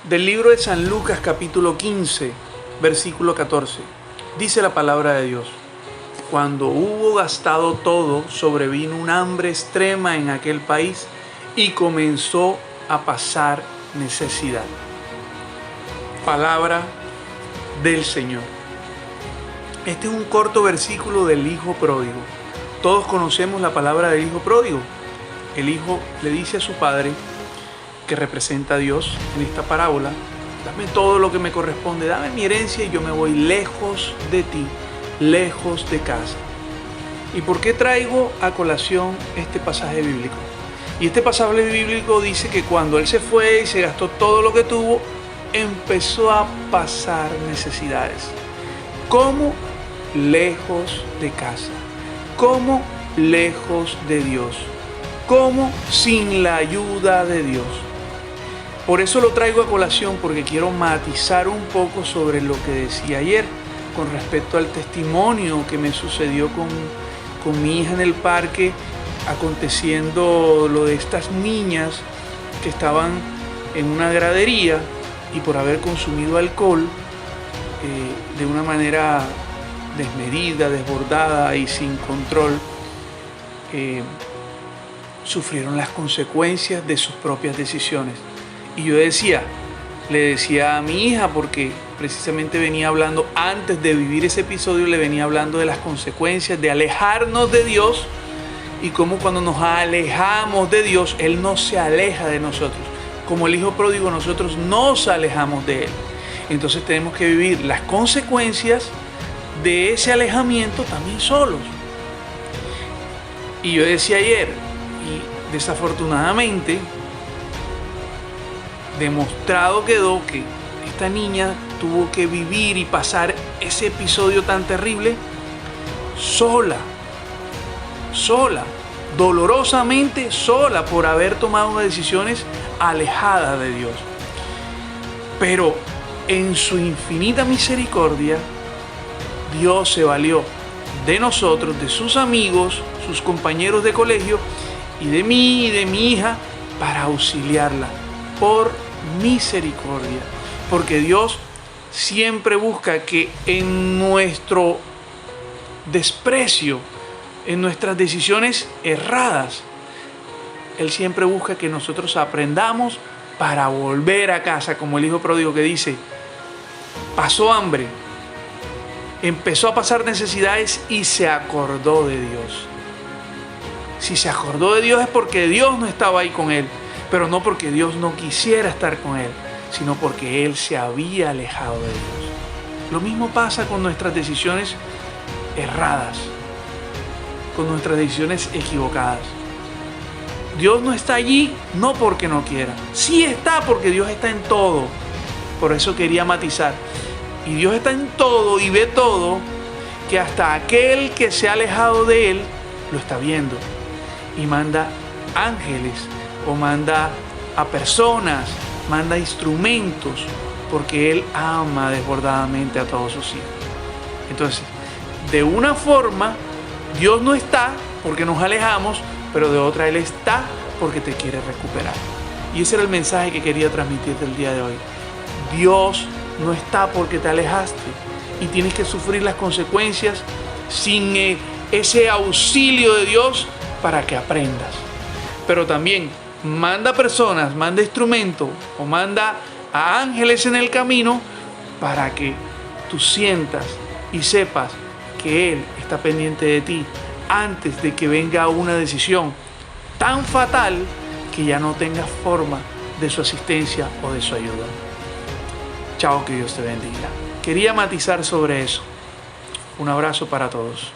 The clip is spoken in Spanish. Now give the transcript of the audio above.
Del libro de San Lucas, capítulo 15, versículo 14. Dice la palabra de Dios: cuando hubo gastado todo, sobrevino un hambre extrema en aquel país y comenzó a pasar necesidad. Palabra del Señor. Este es un corto versículo del hijo pródigo. Todos conocemos la palabra del hijo pródigo. El hijo le dice a su padre, que representa a Dios en esta parábola: dame todo lo que me corresponde, dame mi herencia y yo me voy lejos de ti, lejos de casa. ¿Y por qué traigo a colación este pasaje bíblico? Y este pasaje bíblico dice que cuando él se fue y se gastó todo lo que tuvo, empezó a pasar necesidades. ¿Cómo? Lejos de casa. ¿Cómo? Lejos de Dios. ¿Cómo? Sin la ayuda de Dios. Por eso lo traigo a colación, porque quiero matizar un poco sobre lo que decía ayer con respecto al testimonio que me sucedió con mi hija en el parque, aconteciendo lo de estas niñas que estaban en una gradería y por haber consumido alcohol de una manera desmedida, desbordada y sin control, sufrieron las consecuencias de sus propias decisiones. Y yo le decía a mi hija, porque precisamente venía hablando, antes de vivir ese episodio, le venía hablando de las consecuencias de alejarnos de Dios y cómo cuando nos alejamos de Dios, Él no se aleja de nosotros. Como el hijo pródigo, nosotros nos alejamos de Él. Entonces tenemos que vivir las consecuencias de ese alejamiento también solos. Y yo decía ayer, y desafortunadamente, demostrado quedó que esta niña tuvo que vivir y pasar ese episodio tan terrible sola, dolorosamente sola, por haber tomado decisiones alejadas de Dios. Pero en su infinita misericordia, Dios se valió de nosotros, de sus amigos, sus compañeros de colegio y de mí y de mi hija para auxiliarla por misericordia. Porque Dios siempre busca que en nuestro desprecio, en nuestras decisiones erradas, Él siempre busca que nosotros aprendamos para volver a casa, como el hijo pródigo que dice: pasó hambre, empezó a pasar necesidades y se acordó de Dios. Si se acordó de Dios es porque Dios no estaba ahí con él, pero no porque Dios no quisiera estar con él, sino porque él se había alejado de Dios. Lo mismo pasa con nuestras decisiones erradas, con nuestras decisiones equivocadas. Dios no está allí no porque no quiera, sí está, porque Dios está en todo. Por eso quería matizar. Y Dios está en todo y ve todo, que hasta aquel que se ha alejado de Él lo está viendo. Y manda ángeles, o manda a personas, manda instrumentos, porque Él ama desbordadamente a todos sus hijos. Entonces, de una forma, Dios no está porque nos alejamos, pero de otra Él está porque te quiere recuperar. Y ese era el mensaje que quería transmitirte el día de hoy. Dios no está porque te alejaste y tienes que sufrir las consecuencias sin ese auxilio de Dios para que aprendas. Pero también manda personas, manda instrumentos o manda a ángeles en el camino para que tú sientas y sepas que Él está pendiente de ti antes de que venga una decisión tan fatal que ya no tengas forma de su asistencia o de su ayuda. Chao, que Dios te bendiga. Quería matizar sobre eso. Un abrazo para todos.